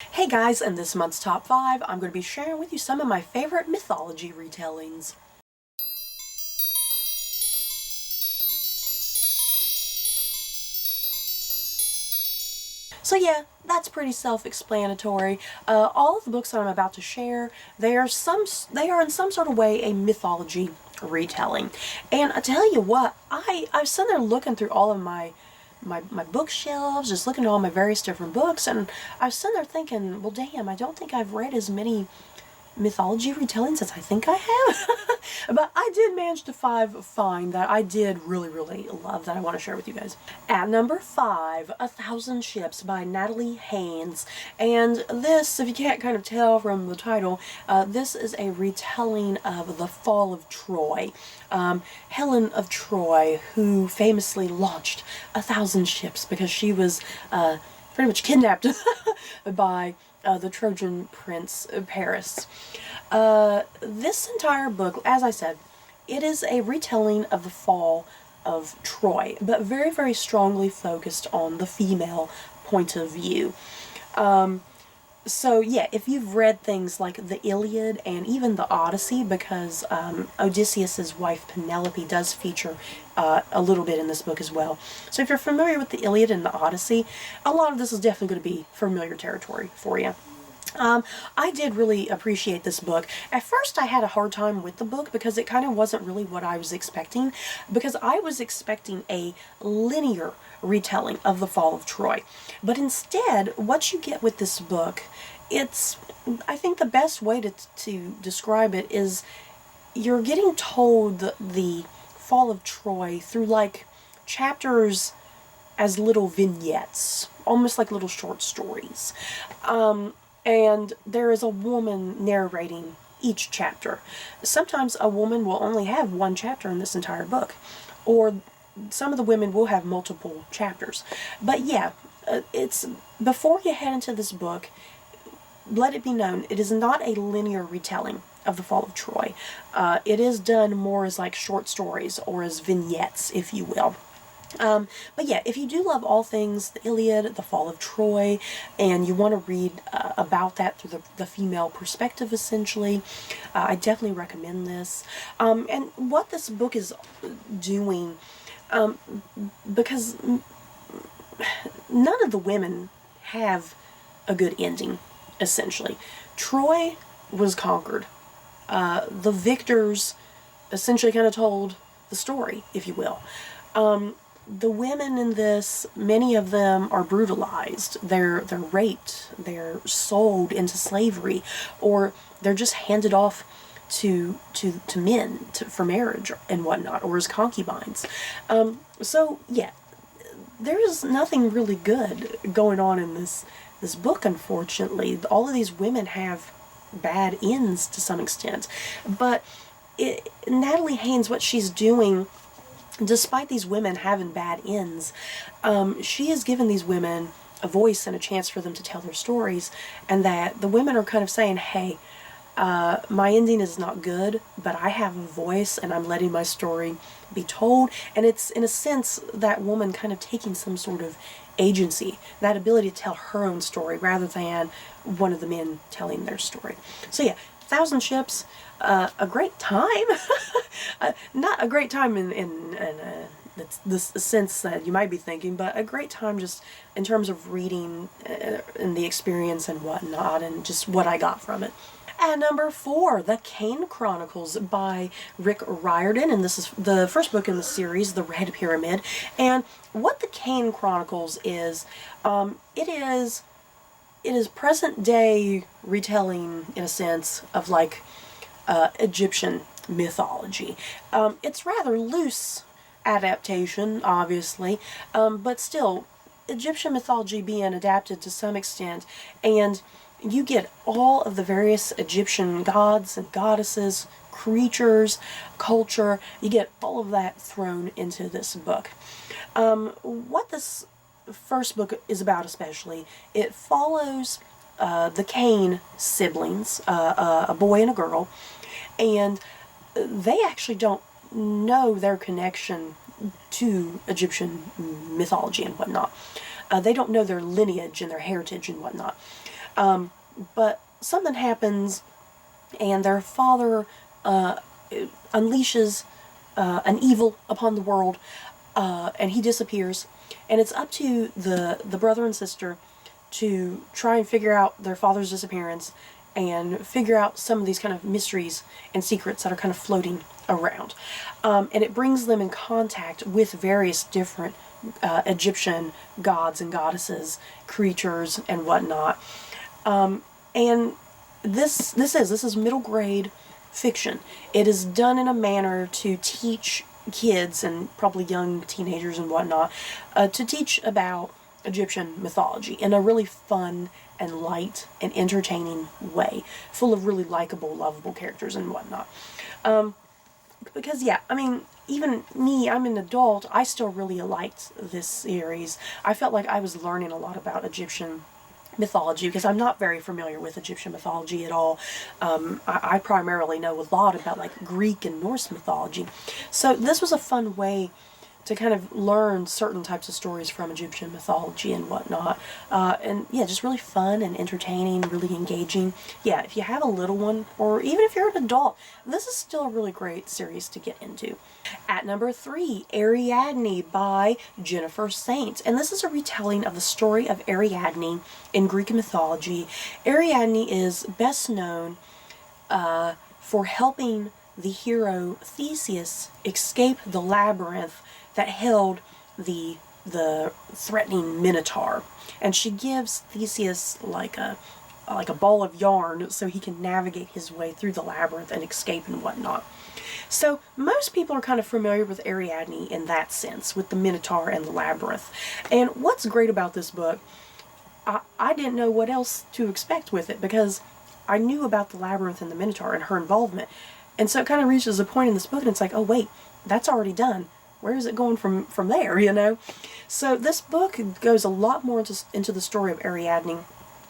Hey guys, in this month's top 5, I'm going to be sharing with you some of my favorite mythology retellings. So yeah, that's pretty self-explanatory. All of the books that I'm about to share, they are in some sort of way a mythology retelling. And I tell you what, I was sitting there looking through all of my bookshelves, just looking at all my various different books, and I was sitting there thinking, well damn, I don't think I've read as many mythology retellings as I think I have. But I did manage to find that I did really love that I want to share with you guys. At number 5, A Thousand Ships by Natalie Haynes. And this, if you can't kind of tell from the title, this is a retelling of the fall of Troy. Helen of Troy, who famously launched 1,000 ships because she was pretty much kidnapped by the Trojan prince Paris. This entire book, as I said, it is a retelling of the fall of Troy, but very strongly focused on the female point of view. So yeah, if you've read things like the Iliad and even the Odyssey, because Odysseus's wife Penelope does feature a little bit in this book as well. So if you're familiar with the Iliad and the Odyssey, a lot of this is definitely going to be familiar territory for you. I did really appreciate this book. At first I had a hard time with the book because it kind of wasn't really what I was expecting, because I was expecting a linear retelling of the fall of Troy. But instead, what you get with this book, I think the best way to describe it is you're getting told the fall of Troy through like chapters as little vignettes, almost like little short stories. And there is a woman narrating each chapter. Sometimes a woman will only have one chapter in this entire book, or some of the women will have multiple chapters. But yeah, it's before you head into this book, let it be known, it is not a linear retelling of the fall of Troy. It is done more as like short stories or as vignettes, if you will. But yeah, if you do love all things the Iliad, the fall of Troy, and you want to read about that through the female perspective, essentially, I definitely recommend this. And what this book is doing, because none of the women have a good ending, essentially. Troy was conquered. The victors essentially kind of told the story, if you will. The women in this, many of them are brutalized. They're raped. They're sold into slavery, or they're just handed off to men for marriage and whatnot, or as concubines. So yeah, there's nothing really good going on in this book. Unfortunately, all of these women have bad ends to some extent, but Natalie Haynes, what she's doing, despite these women having bad ends, she has given these women a voice and a chance for them to tell their stories, and that the women are kind of saying, hey, my ending is not good, but I have a voice and I'm letting my story be told. And it's, in a sense, that woman kind of taking some sort of agency, that ability to tell her own story rather than one of the men telling their story. So yeah, Thousand Ships, a great time. Not a great time in the sense that you might be thinking, but a great time just in terms of reading and the experience and whatnot, and just what I got from it. At number 4, The Kane Chronicles by Rick Riordan, and this is the first book in the series, The Red Pyramid. And what The Kane Chronicles is, it is present day retelling, in a sense, of like Egyptian mythology. It's rather loose adaptation, obviously, but still, Egyptian mythology being adapted to some extent, and you get all of the various Egyptian gods and goddesses, creatures, culture, you get all of that thrown into this book. What this first book is about especially, it follows the Kane siblings, a boy and a girl, and they actually don't know their connection to Egyptian mythology and whatnot. They don't know their lineage and their heritage and whatnot. But something happens, and their father unleashes an evil upon the world, and he disappears. And it's up to the brother and sister to try and figure out their father's disappearance and figure out some of these kind of mysteries and secrets that are kind of floating around. And it brings them in contact with various different Egyptian gods and goddesses, creatures, and whatnot. And this is middle grade fiction. It is done in a manner to teach kids and probably young teenagers and whatnot, to teach about Egyptian mythology in a really fun and light and entertaining way, full of really likable, lovable characters and whatnot. Because yeah, I mean, even me, I'm an adult, I still really liked this series. I felt like I was learning a lot about Egyptian mythology, because I'm not very familiar with Egyptian mythology at all. I primarily know a lot about like Greek and Norse mythology. So this was a fun way to kind of learn certain types of stories from Egyptian mythology and whatnot. And yeah, just really fun and entertaining, really engaging. Yeah, if you have a little one, or even if you're an adult, this is still a really great series to get into. At number 3, Ariadne by Jennifer Saint. And this is a retelling of the story of Ariadne in Greek mythology. Ariadne is best known for helping the hero Theseus escape the labyrinth that held the threatening Minotaur, and she gives Theseus like a ball of yarn so he can navigate his way through the labyrinth and escape and whatnot. So most people are kind of familiar with Ariadne in that sense, with the Minotaur and the labyrinth. And what's great about this book, I didn't know what else to expect with it, because I knew about the labyrinth and the Minotaur and her involvement. And so it kind of reaches a point in this book and it's like, oh wait, that's already done. Where is it going from there, you know? So this book goes a lot more into the story of Ariadne,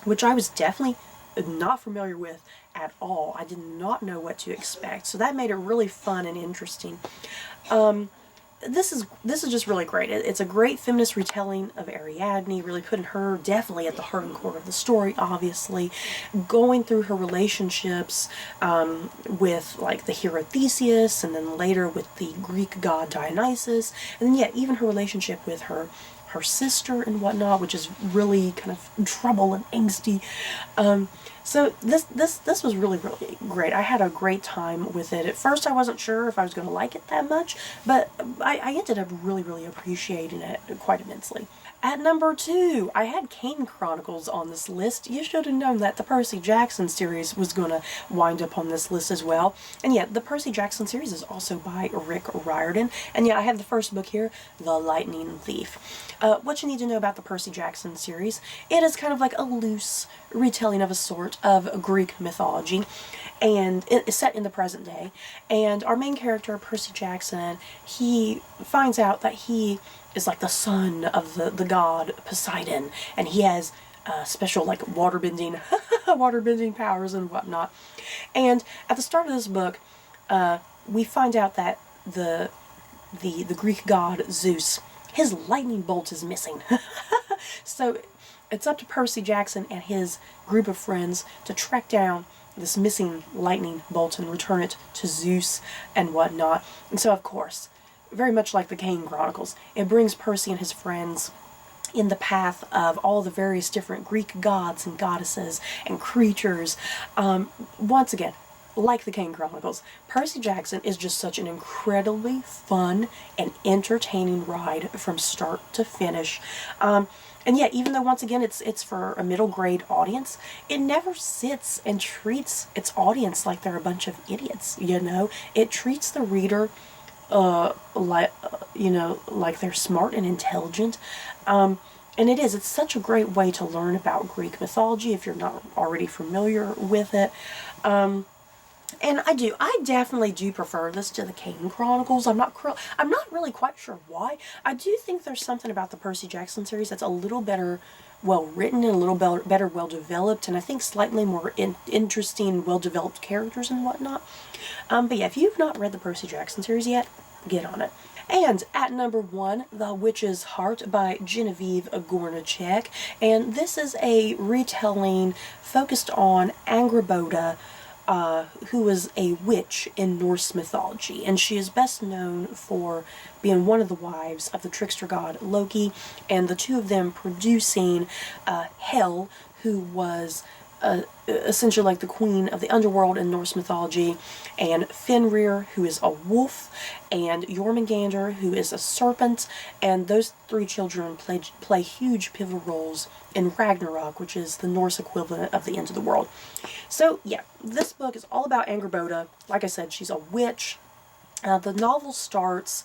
which I was definitely not familiar with at all. I did not know what to expect. So that made it really fun and interesting. This is just really great. It's a great feminist retelling of Ariadne, really putting her definitely at the heart and core of the story, obviously, going through her relationships with like the hero Theseus, and then later with the Greek god Dionysus, and then yeah, even her relationship with her sister and whatnot, which is really kind of trouble and angsty. So this was really, really great. I had a great time with it. At first I wasn't sure if I was going to like it that much, but I ended up really, really appreciating it quite immensely. At number 2, I had Kane Chronicles on this list. You should have known that the Percy Jackson series was going to wind up on this list as well. And yeah, the Percy Jackson series is also by Rick Riordan. And yeah, I have the first book here, The Lightning Thief. What you need to know about the Percy Jackson series, it is kind of like a loose retelling of a sort of Greek mythology, and it is set in the present day. And our main character, Percy Jackson, he finds out that he is like the son of the god Poseidon, and he has special like waterbending powers and whatnot. And at the start of this book, we find out that the Greek god Zeus, his lightning bolt is missing. So it's up to Percy Jackson and his group of friends to track down this missing lightning bolt and return it to Zeus and whatnot. And so, of course, very much like the Kane Chronicles, it brings Percy and his friends in the path of all the various different Greek gods and goddesses and creatures. Once again, like the Kane Chronicles, Percy Jackson is just such an incredibly fun and entertaining ride from start to finish. And yeah, even though once again it's for a middle grade audience, it never sits and treats its audience like they're a bunch of idiots, you know? It treats the reader like they're smart and intelligent. And it's such a great way to learn about Greek mythology if you're not already familiar with it. And I definitely do prefer this to the Kane Chronicles. I'm not really quite sure why. I do think there's something about the Percy Jackson series that's a little better well written and a little better well developed, and I think slightly more interesting, well developed characters and whatnot. But yeah, if you've not read the Percy Jackson series yet, get on it. And at number 1, The Witch's Heart by Genevieve Gornichek. And this is a retelling focused on Angrboda, who was a witch in Norse mythology, and she is best known for being one of the wives of the trickster god Loki, and the two of them producing Hel, who was essentially like the queen of the underworld in Norse mythology, and Fenrir, who is a wolf, and Jormungandr, who is a serpent, and those 3 children play huge pivotal roles in Ragnarok, which is the Norse equivalent of the end of the world. So yeah, this book is all about Angrboda. Like I said, she's a witch. The novel starts,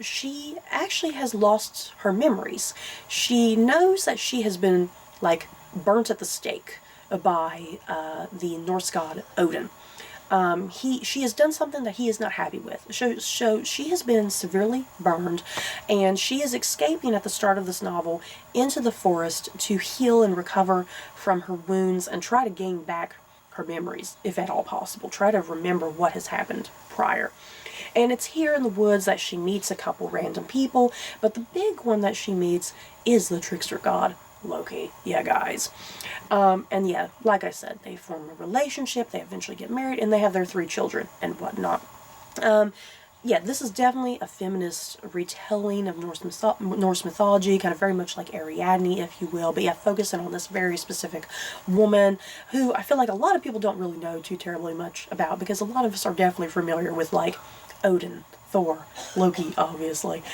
she actually has lost her memories. She knows that she has been, like, burnt at the stake by the Norse god Odin. She has done something that he is not happy with. So she has been severely burned, and she is escaping at the start of this novel into the forest to heal and recover from her wounds and try to gain back her memories, if at all possible. Try to remember what has happened prior. And it's here in the woods that she meets a couple random people, but the big one that she meets is the trickster god Loki. Yeah, guys. And yeah, like I said, they form a relationship, they eventually get married, and they have their 3 children and whatnot. Yeah, this is definitely a feminist retelling of Norse mythology, kind of very much like Ariadne, if you will, but yeah, focusing on this very specific woman who I feel like a lot of people don't really know too terribly much about, because a lot of us are definitely familiar with, like, Odin, Thor, Loki, obviously.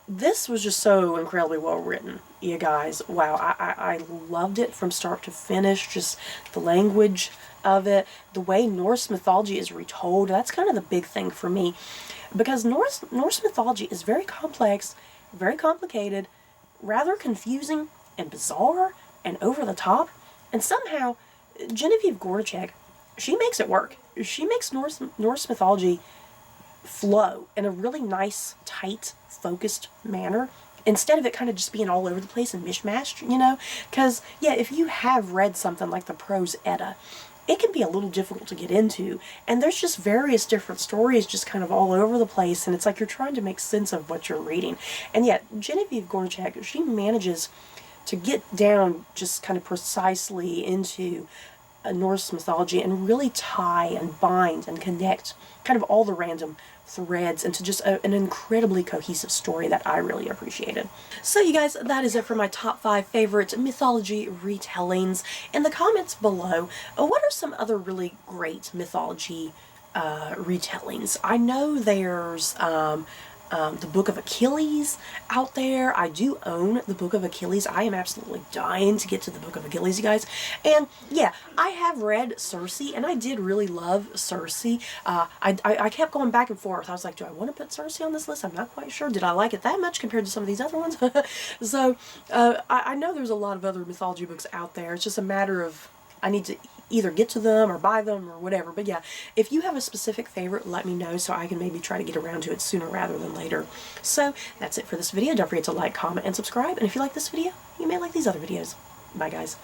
This was just so incredibly well written, you guys. Wow, I loved it from start to finish. Just the language of it, the way Norse mythology is retold, that's kind of the big thing for me. Because Norse mythology is very complex, very complicated, rather confusing and bizarre and over the top. And somehow, Genevieve Gornichek, she makes it work. She makes Norse mythology flow in a really nice, tight, focused manner, instead of it kind of just being all over the place and mishmashed, you know? Because, yeah, if you have read something like the Prose Edda, it can be a little difficult to get into, and there's just various different stories just kind of all over the place, and it's like you're trying to make sense of what you're reading. And yet, Genevieve Gornichek, she manages to get down just kind of precisely into Norse mythology and really tie and bind and connect kind of all the random threads into just an incredibly cohesive story that I really appreciated. So you guys, that is it for my top 5 favorite mythology retellings. In the comments below, what are some other really great mythology retellings? I know there's the Book of Achilles out there. I do own the Book of Achilles. I am absolutely dying to get to the Book of Achilles, you guys. And yeah, I have read Circe, and I did really love Circe. I kept going back and forth. I was like, do I want to put Circe on this list? I'm not quite sure. Did I like it that much compared to some of these other ones? So I know there's a lot of other mythology books out there. It's just a matter of I need to either get to them or buy them or whatever. But yeah, if you have a specific favorite, let me know so I can maybe try to get around to it sooner rather than later. So that's it for this video. Don't forget to like, comment, and subscribe. And if you like this video, you may like these other videos. Bye, guys.